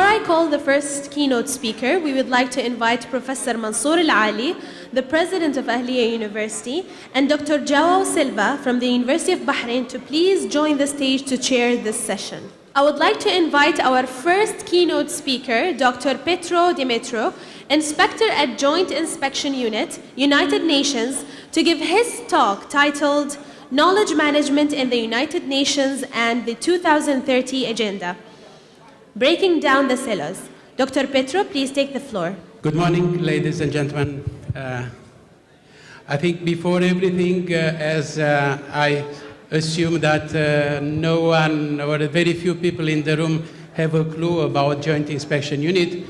Before I call the first keynote speaker, we would like to invite Professor Mansour Al-Ali, the President of Ahlia University, and Dr. João Silva from the University of Bahrain to please join the stage to chair this session. I would like to invite our first keynote speaker, Dr. PETRU DUMITRIU, Inspector at Joint Inspection Unit, United Nations, to give his talk titled Knowledge Management in the United Nations and the 2030 Agenda, Breaking Down the Silos. Dr. PETRU, please take the floor. Good morning, ladies and gentlemen. I think before everything, as I assume that no one or very few people in the room have a clue about Joint Inspection Unit,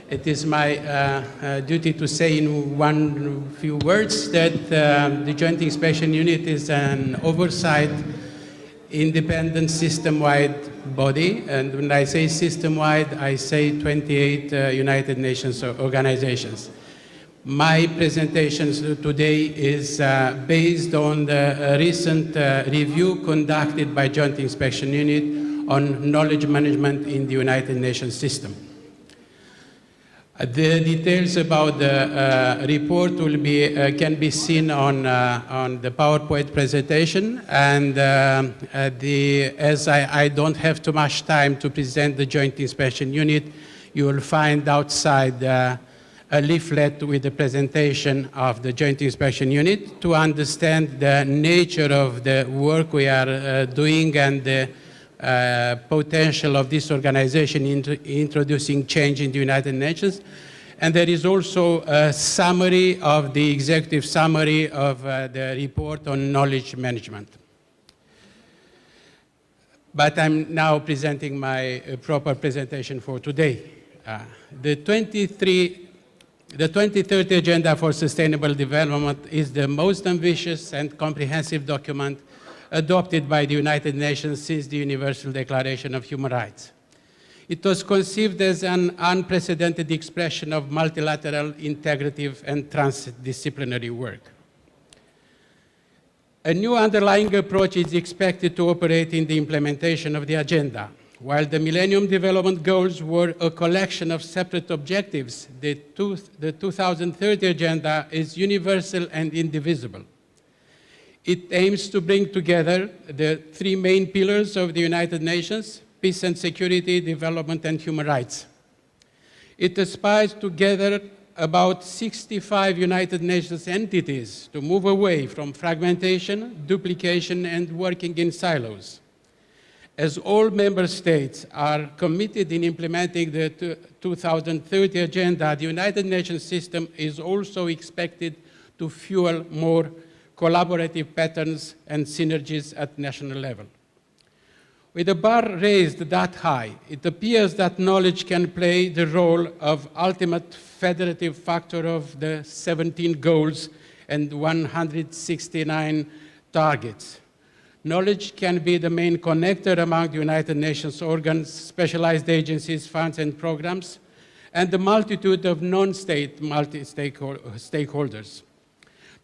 it is my duty to say in few words that the Joint Inspection Unit is an oversight, independent, system-wide body. And when I say system-wide, I say 28 United Nations organizations. My presentation today is based on the recent review conducted by Joint Inspection Unit on knowledge management in the United Nations system. The details about the report will can be seen on the PowerPoint presentation, and as I don't have too much time to present the Joint Inspection Unit, you will find outside a leaflet with the presentation of the Joint Inspection Unit to understand the nature of the work we are doing and the potential of this organization in introducing change in the United Nations. And there is also a summary of the executive summary of the report on knowledge management. But I'm now presenting my proper presentation for today. The 2030 Agenda for Sustainable Development is the most ambitious and comprehensive document adopted by the United Nations since the Universal Declaration of Human Rights. It was conceived as an unprecedented expression of multilateral, integrative, and transdisciplinary work. A new underlying approach is expected to operate in the implementation of the agenda. While the Millennium Development Goals were a collection of separate objectives, the 2030 Agenda is universal and indivisible. It aims to bring together the three main pillars of the United Nations: peace and security, development, and human rights. It aspires to gather about 65 United Nations entities to move away from fragmentation, duplication, and working in silos. As all member states are committed in implementing the 2030 Agenda, the United Nations system is also expected to fuel more collaborative patterns and synergies at national level. With the bar raised that high, it appears that knowledge can play the role of ultimate federative factor of the 17 goals and 169 targets. Knowledge can be the main connector among the United Nations organs, specialized agencies, funds, and programs, and the multitude of non-state stakeholders.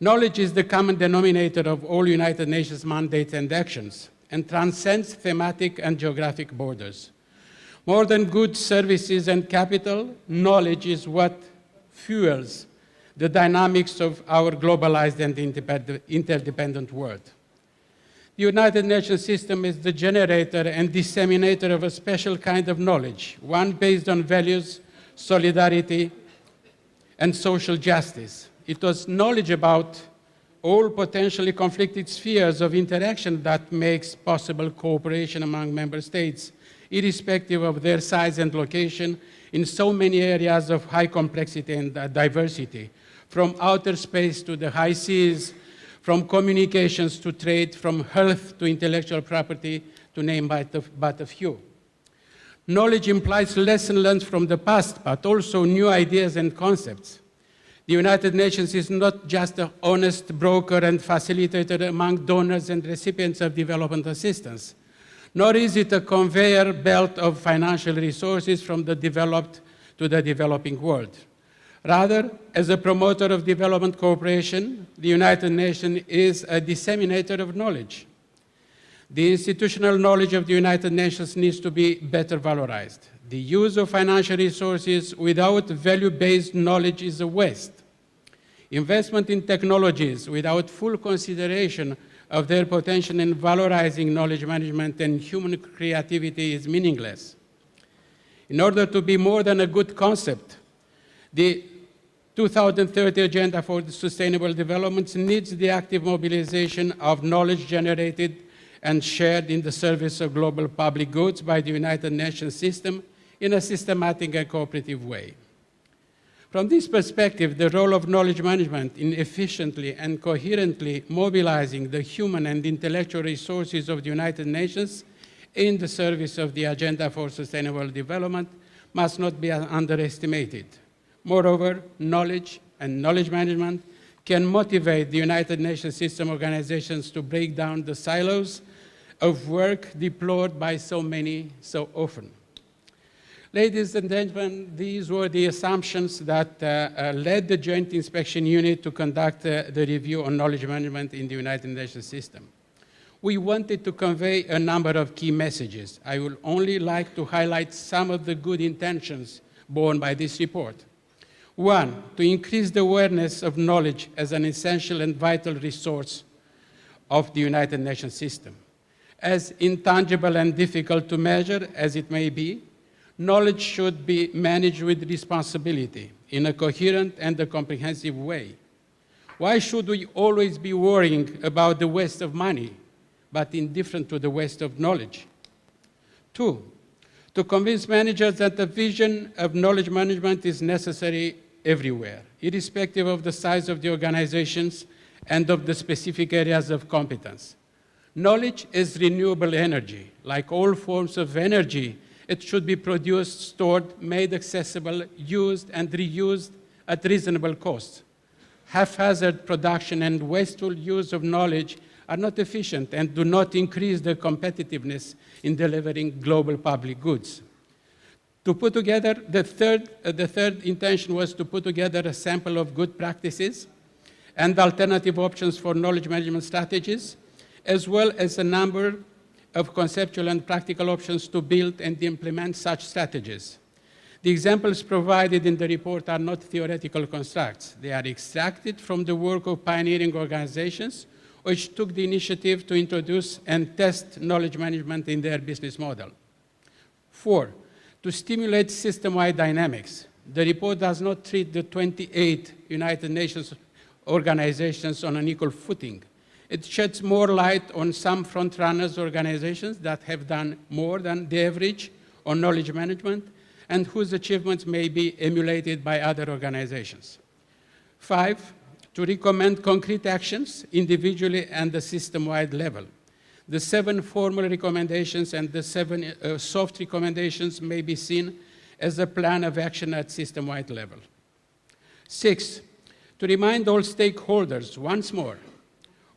Knowledge is the common denominator of all United Nations mandates and actions, and transcends thematic and geographic borders. More than goods, services, and capital, knowledge is what fuels the dynamics of our globalized and interdependent world. The United Nations system is the generator and disseminator of a special kind of knowledge, one based on values, solidarity, and social justice. It was knowledge about all potentially conflicted spheres of interaction that makes possible cooperation among member states, irrespective of their size and location, in so many areas of high complexity and diversity, from outer space to the high seas, from communications to trade, from health to intellectual property, to name but a few. Knowledge implies lessons learned from the past, but also new ideas and concepts. The United Nations is not just an honest broker and facilitator among donors and recipients of development assistance, nor is it a conveyor belt of financial resources from the developed to the developing world. Rather, as a promoter of development cooperation, the United Nations is a disseminator of knowledge. The institutional knowledge of the United Nations needs to be better valorized. The use of financial resources without value-based knowledge is a waste. Investment in technologies without full consideration of their potential in valorizing knowledge management and human creativity is meaningless. In order to be more than a good concept, the 2030 Agenda for Sustainable Development needs the active mobilization of knowledge generated and shared in the service of global public goods by the United Nations system in a systematic and cooperative way. From this perspective, the role of knowledge management in efficiently and coherently mobilizing the human and intellectual resources of the United Nations in the service of the Agenda for Sustainable Development must not be underestimated. Moreover, knowledge and knowledge management can motivate the United Nations system organizations to break down the silos of work deplored by so many so often. Ladies and gentlemen, these were the assumptions that led the Joint Inspection Unit to conduct the review on knowledge management in the United Nations system. We wanted to convey a number of key messages. I would only like to highlight some of the good intentions borne by this report. One, to increase the awareness of knowledge as an essential and vital resource of the United Nations system. As intangible and difficult to measure as it may be, knowledge should be managed with responsibility in a coherent and a comprehensive way. Why should we always be worrying about the waste of money, but indifferent to the waste of knowledge? Two, to convince managers that the vision of knowledge management is necessary everywhere, irrespective of the size of the organizations and of the specific areas of competence. Knowledge is renewable energy. Like all forms of energy, it should be produced, stored, made accessible, used, and reused at reasonable cost. Haphazard production and wasteful use of knowledge are not efficient and do not increase the competitiveness in delivering global public goods. To put together, the third intention was to put together a sample of good practices and alternative options for knowledge management strategies, as well as a number of conceptual and practical options to build and implement such strategies. The examples provided in the report are not theoretical constructs. They are extracted from the work of pioneering organizations which took the initiative to introduce and test knowledge management in their business model. Four, to stimulate system-wide dynamics. The report does not treat the 28 United Nations organizations on an equal footing. It sheds more light on some front-runners organizations that have done more than the average on knowledge management and whose achievements may be emulated by other organizations. Five, to recommend concrete actions individually and the system-wide level. The 7 formal recommendations and the 7 soft recommendations may be seen as a plan of action at system-wide level. 6, to remind all stakeholders once more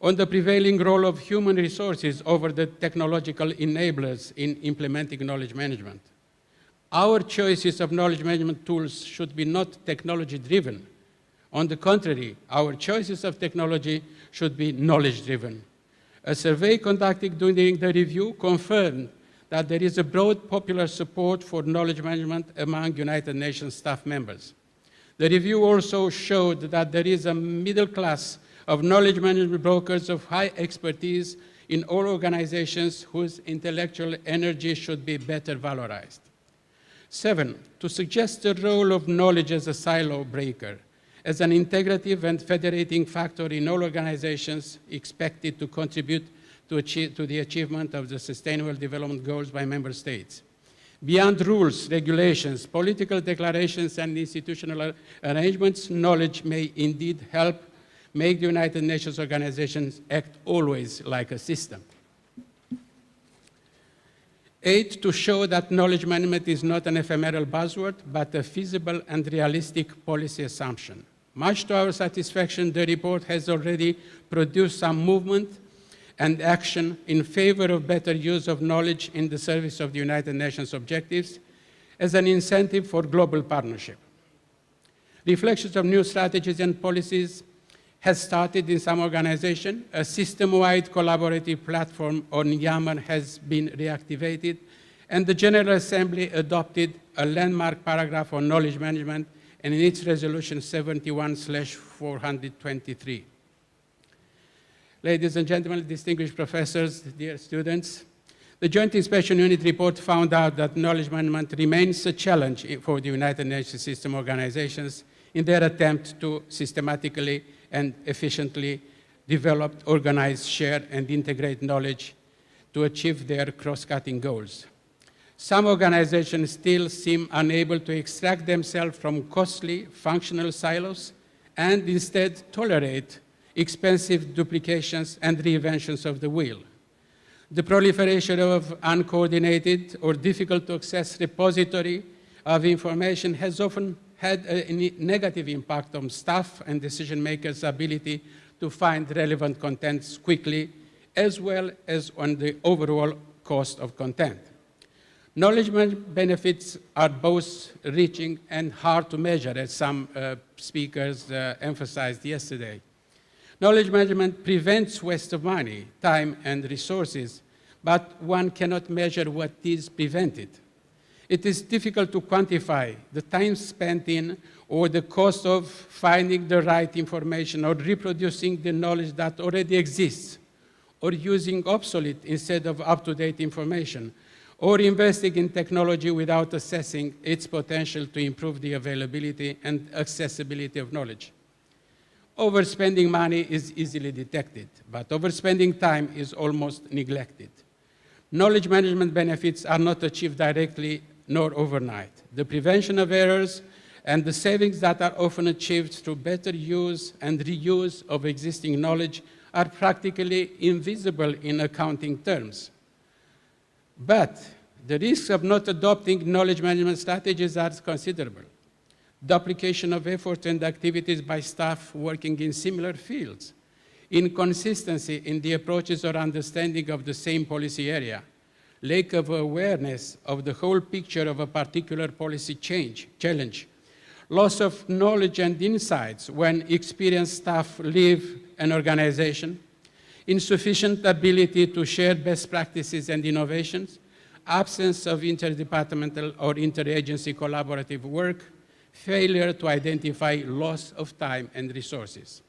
on the prevailing role of human resources over the technological enablers in implementing knowledge management. Our choices of knowledge management tools should be not technology-driven. On the contrary, our choices of technology should be knowledge-driven. A survey conducted during the review confirmed that there is a broad popular support for knowledge management among United Nations staff members. The review also showed that there is a middle class of knowledge management brokers of high expertise in all organizations whose intellectual energy should be better valorized. 7, to suggest the role of knowledge as a silo breaker, as an integrative and federating factor in all organizations expected to contribute to the achievement of the Sustainable Development Goals by member states. Beyond rules, regulations, political declarations, and institutional arrangements, knowledge may indeed help make the United Nations organizations act always like a system. 8, to show that knowledge management is not an ephemeral buzzword, but a feasible and realistic policy assumption. Much to our satisfaction, the report has already produced some movement and action in favor of better use of knowledge in the service of the United Nations objectives as an incentive for global partnership. Reflections of new strategies and policies has started in some organizations. A system-wide collaborative platform on Yemen has been reactivated, and the General Assembly adopted a landmark paragraph on knowledge management and in its resolution 71/423. Ladies and gentlemen, distinguished professors, dear students, the Joint Inspection Unit report found out that knowledge management remains a challenge for the United Nations system organizations in their attempt to systematically and efficiently develop, organize, share, and integrate knowledge to achieve their cross-cutting goals. Some organizations still seem unable to extract themselves from costly functional silos and instead tolerate expensive duplications and reinventions of the wheel. The proliferation of uncoordinated or difficult to access repository of information has often had a negative impact on staff and decision makers' ability to find relevant contents quickly, as well as on the overall cost of content. Knowledge benefits are both reaching and hard to measure, as some speakers emphasized yesterday. Knowledge management prevents waste of money, time, and resources, but one cannot measure what is prevented. It is difficult to quantify the time spent in or the cost of finding the right information or reproducing the knowledge that already exists, or using obsolete instead of up-to-date information, or investing in technology without assessing its potential to improve the availability and accessibility of knowledge. Overspending money is easily detected, but overspending time is almost neglected. Knowledge management benefits are not achieved directly nor overnight. The prevention of errors and the savings that are often achieved through better use and reuse of existing knowledge are practically invisible in accounting terms. But the risks of not adopting knowledge management strategies are considerable. Duplication of effort and activities by staff working in similar fields, inconsistency in the approaches or understanding of the same policy area, lack of awareness of the whole picture of a particular policy challenge, loss of knowledge and insights when experienced staff leave an organization, insufficient ability to share best practices and innovations, absence of interdepartmental or interagency collaborative work, failure to identify loss of time and resources.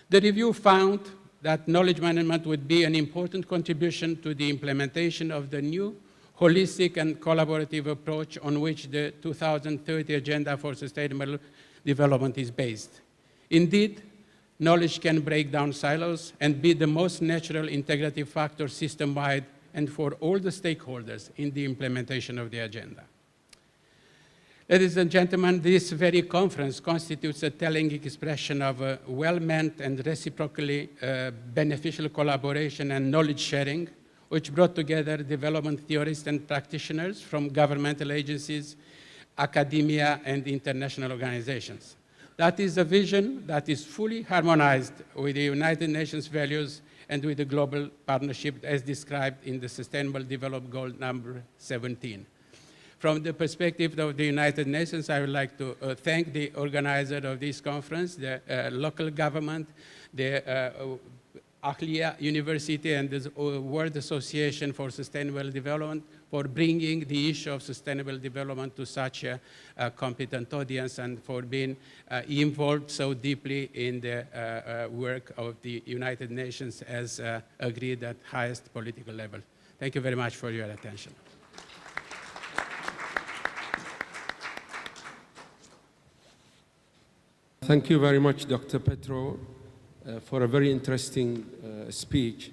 The review found that knowledge management would be an important contribution to the implementation of the new holistic and collaborative approach on which the 2030 Agenda for Sustainable Development is based. Indeed, knowledge can break down silos and be the most natural integrative factor system-wide and for all the stakeholders in the implementation of the agenda. Ladies and gentlemen, this very conference constitutes a telling expression of a well-meant and reciprocally beneficial collaboration and knowledge sharing, which brought together development theorists and practitioners from governmental agencies, academia, and international organizations. That is a vision that is fully harmonized with the United Nations values and with the global partnership as described in the Sustainable Development Goal number 17. From the perspective of the United Nations, I would like to thank the organizer of this conference, the local government, the Ahlia University, and the World Association for Sustainable Development for bringing the issue of sustainable development to such a competent audience and for being involved so deeply in the work of the United Nations as agreed at highest political level. Thank you very much for your attention. Thank you very much, Dr. Petru, for a very interesting speech.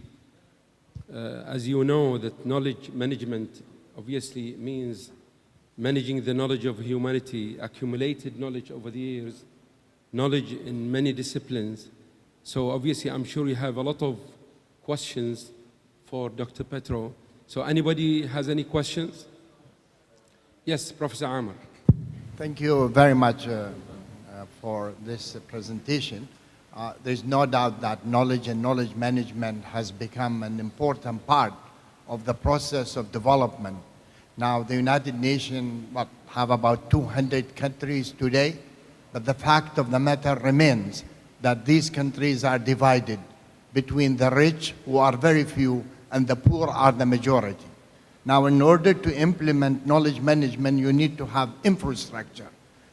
As you know, that knowledge management obviously means managing the knowledge of humanity, accumulated knowledge over the years, knowledge in many disciplines. So obviously, I'm sure you have a lot of questions for Dr. Petru. So anybody has any questions? Yes, Professor Amr. Thank you very much for this presentation. There's no doubt that knowledge and knowledge management has become an important part of the process of development. Now, the United Nations have about 200 countries today, but the fact of the matter remains that these countries are divided between the rich, who are very few, and the poor are the majority. Now, in order to implement knowledge management, you need to have infrastructure.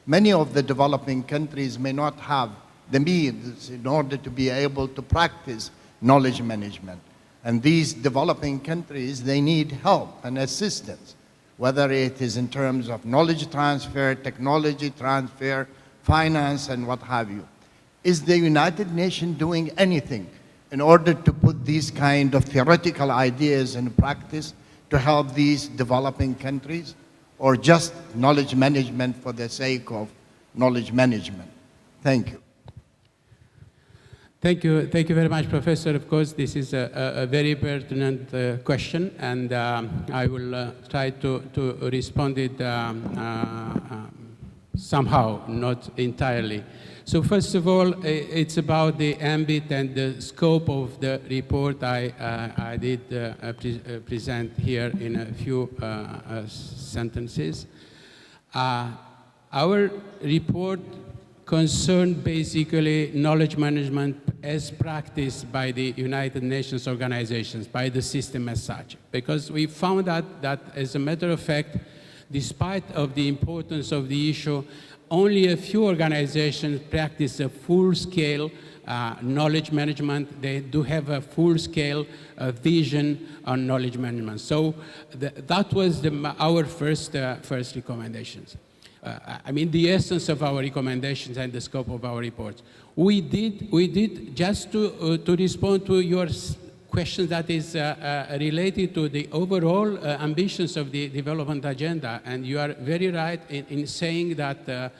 Many of the developing countries may not have the means in order to be able to practice knowledge management. And these developing countries, they need help and assistance, whether it is in terms of knowledge transfer, technology transfer, finance, and what have you. Is the United Nations doing anything in order to put these kind of theoretical ideas in practice to help these developing countries, or just knowledge management for the sake of knowledge management? Thank you. Thank you very much, Professor. Of course, this is a very pertinent question, and I will try to respond it somehow, not entirely. So first of all, it's about the ambit and the scope of the report I did present here in a few sentences. Our report concerned basically knowledge management as practiced by the United Nations organizations, by the system as such, because we found out that, as a matter of fact, despite of the importance of the issue, only a few organizations practice a full-scale knowledge management. They do have a full-scale vision on knowledge management. So that was our first recommendations. I mean, the essence of our recommendations and the scope of our reports. We did just to respond to your question that is related to the overall ambitions of the development agenda. And you are very right in saying that the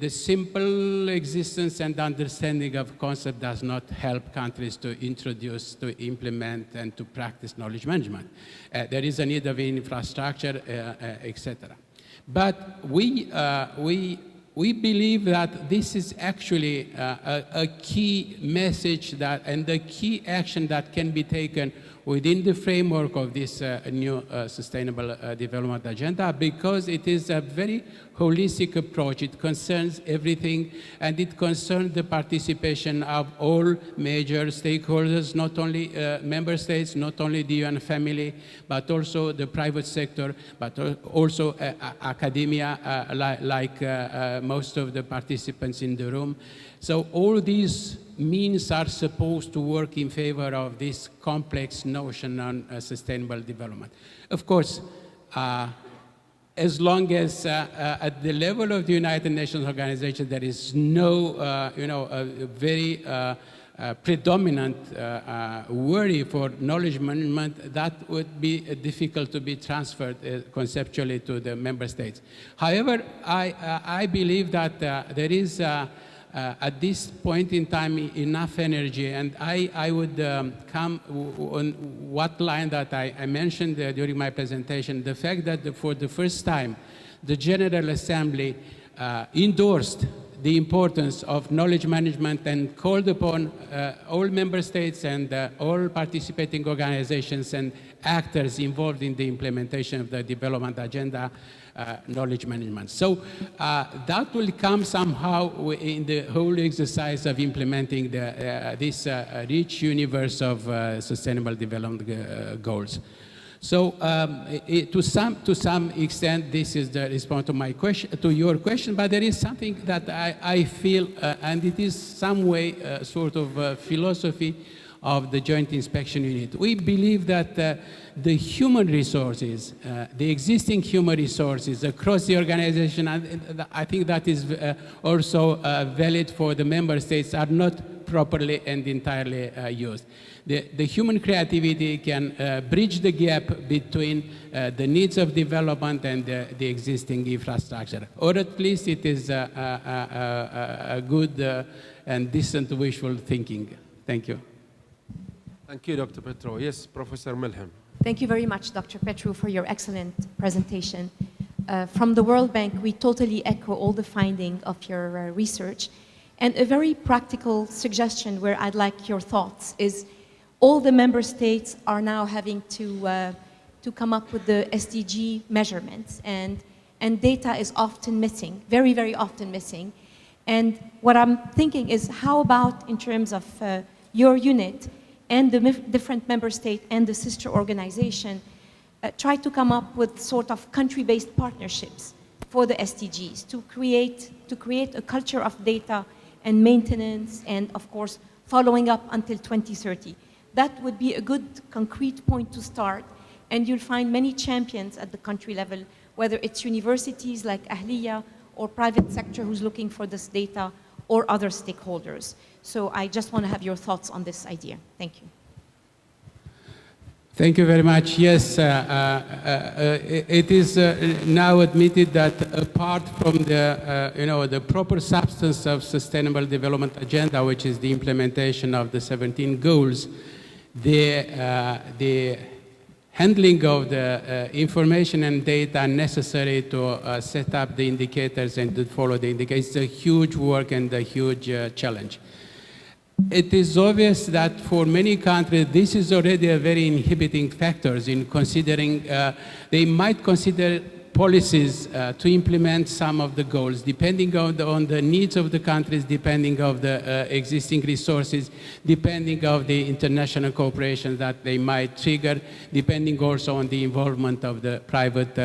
simple existence and understanding of concept does not help countries to introduce, to implement, and to practice knowledge management. There is a need of infrastructure, etc. But we believe that this is actually a key message that, and the key action that can be taken within the framework of this new Sustainable Development Agenda, because it is a very holistic approach. It concerns everything, and it concerns the participation of all major stakeholders, not only member states, not only the UN family, but also the private sector, but also academia, like most of the participants in the room. So all these means are supposed to work in favor of this complex notion on sustainable development. Of course, as long as at the level of the United Nations organization there is no, a very predominant worry for knowledge management, that would be difficult to be transferred conceptually to the member states. However, I believe that there is at this point in time enough energy, and I would come on what line that I mentioned during my presentation, the fact that for the first time the General Assembly endorsed the importance of knowledge management and called upon all member states and all participating organizations and actors involved in the implementation of the development agenda, knowledge management. So that will come somehow in the whole exercise of implementing this rich universe of sustainable development goals. So to some extent, this is the response to my question, to your question. But there is something that I feel, and it is some way sort of philosophy of the Joint Inspection Unit. We believe that the human resources, the existing human resources across the organization, and I think that is also valid for the member states, are not properly and entirely used. The human creativity can bridge the gap between the needs of development and the existing infrastructure, or at least it is a good and decent wishful thinking. Thank you. Thank you, Dr. Petru. Yes, Professor Milham. Thank you very much, Dr. Petru, for your excellent presentation. From the World Bank, we totally echo all the findings of your research. And a very practical suggestion where I'd like your thoughts is all the member states are now having to come up with the SDG measurements, and data is often missing, very, very often missing. And what I'm thinking is, how about in terms of your unit, and the different member state and the sister organization try to come up with sort of country-based partnerships for the SDGs to create a culture of data and maintenance and, of course, following up until 2030. That would be a good concrete point to start, and you'll find many champions at the country level, whether it's universities like Ahlia or private sector who's looking for this data or other stakeholders. So I just want to have your thoughts on this idea. Thank you. Thank you very much. Yes, it is now admitted that apart from the, the proper substance of Sustainable Development Agenda, which is the implementation of the 17 goals, the handling of the information and data necessary to set up the indicators and to follow the indicators is a huge work and a huge challenge. It is obvious that for many countries, this is already a very inhibiting factor in considering, they might consider policies to implement some of the goals, depending on the needs of the countries, depending on the existing resources, depending on the international cooperation that they might trigger, depending also on the involvement of the private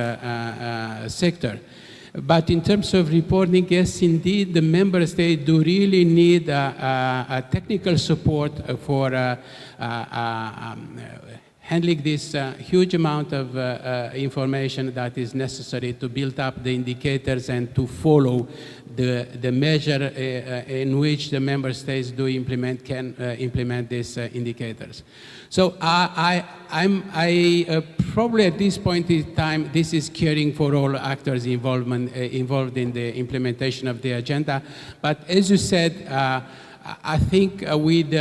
sector. But in terms of reporting, yes, indeed, the member states do really need a technical support for handling this huge amount of information that is necessary to build up the indicators and to follow the measure in which the member states can implement these indicators. So probably at this point in time, this is caring for all actors involved in the implementation of the agenda. But as you said, I think with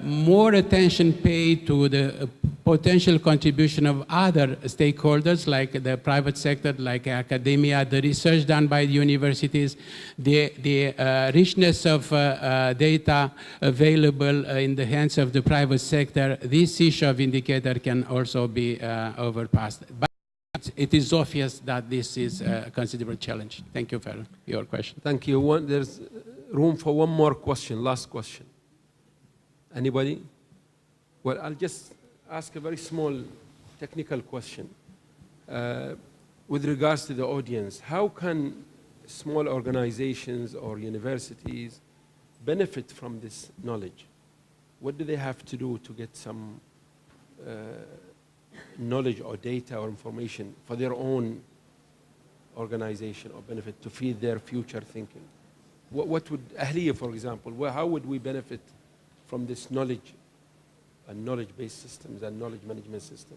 more attention paid to the potential contribution of other stakeholders like the private sector, like academia, the research done by the universities, the richness of data available in the hands of the private sector, this issue of indicator can also be overpassed. But it is obvious that this is a considerable challenge. Thank you for your question. Thank you. There's room for one more question, last question. Anybody? Well, I'll just ask a very small technical question. With regards to the audience, how can small organizations or universities benefit from this knowledge? What do they have to do to get some knowledge or data or information for their own organization or benefit to feed their future thinking? What would Ahlia, for example, how would we benefit from this knowledge and knowledge-based systems and knowledge management system?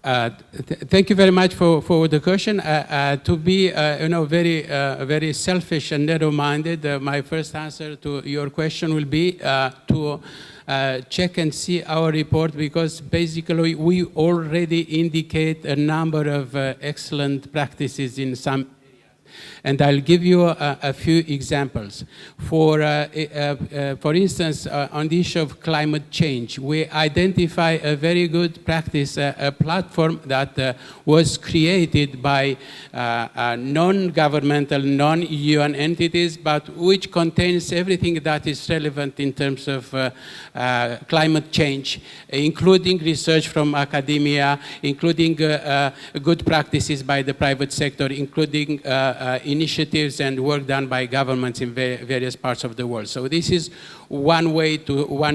Thank you very much for the question. To be, very selfish and narrow-minded, my first answer to your question will be to check and see our report, because basically we already indicate a number of excellent practices in some areas. And I'll give you a few examples. For instance, on the issue of climate change, we identify a very good practice, a platform that was created by non-governmental, non-UN entities, but which contains everything that is relevant in terms of climate change, including research from academia, including good practices by the private sector, including initiatives and work done by governments in various parts of the world. So this is one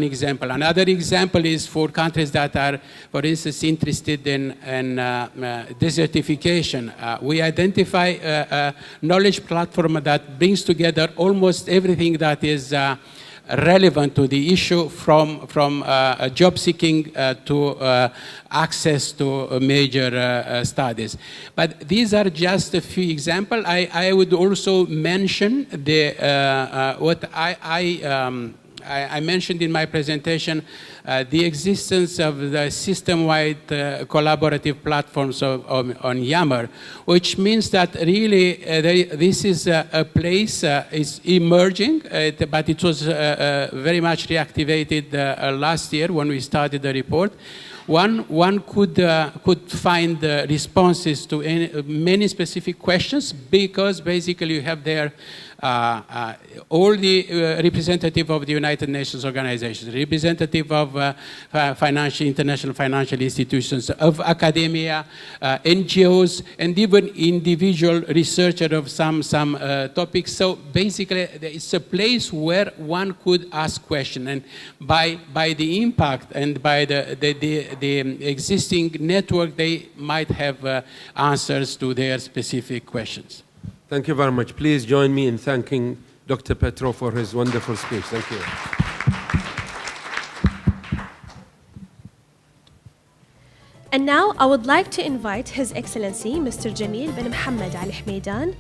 example. Another example is for countries that are, for instance, interested in desertification. We identify a knowledge platform that brings together almost everything that is relevant to the issue, from job seeking to access to major studies. But these are just a few examples. I would also mention what I mentioned in my presentation, the existence of the system-wide collaborative platforms on Yammer, which means that really this is a place, is emerging, but it was very much reactivated last year when we started the report, one could find responses to many specific questions, because basically you have there all the representative of the United Nations organizations, representative of international financial institutions, of academia, NGOs, and even individual researcher of some topics. So basically, it's a place where one could ask questions, and by the impact and by the existing network, they might have answers to their specific questions. Thank you very much. Please join me in thanking Dr. Petru for his wonderful speech. Thank you. And now I would like to invite His Excellency Mr. Jamil bin Mohammed Al Hmeidan,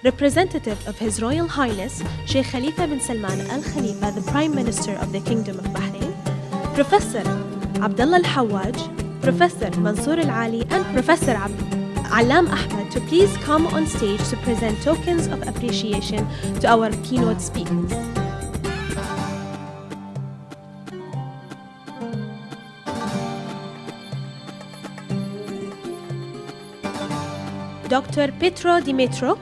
representative of His Royal Highness Sheikh Khalifa bin Salman Al-Khalifa, the Prime Minister of the Kingdom of Bahrain, Professor Abdullah Al-Hawaj, Professor Mansour Al-Ali, and Professor Alam Ahmed to please come on stage to present tokens of appreciation to our keynote speakers. Dr. PETRU DUMITRIU,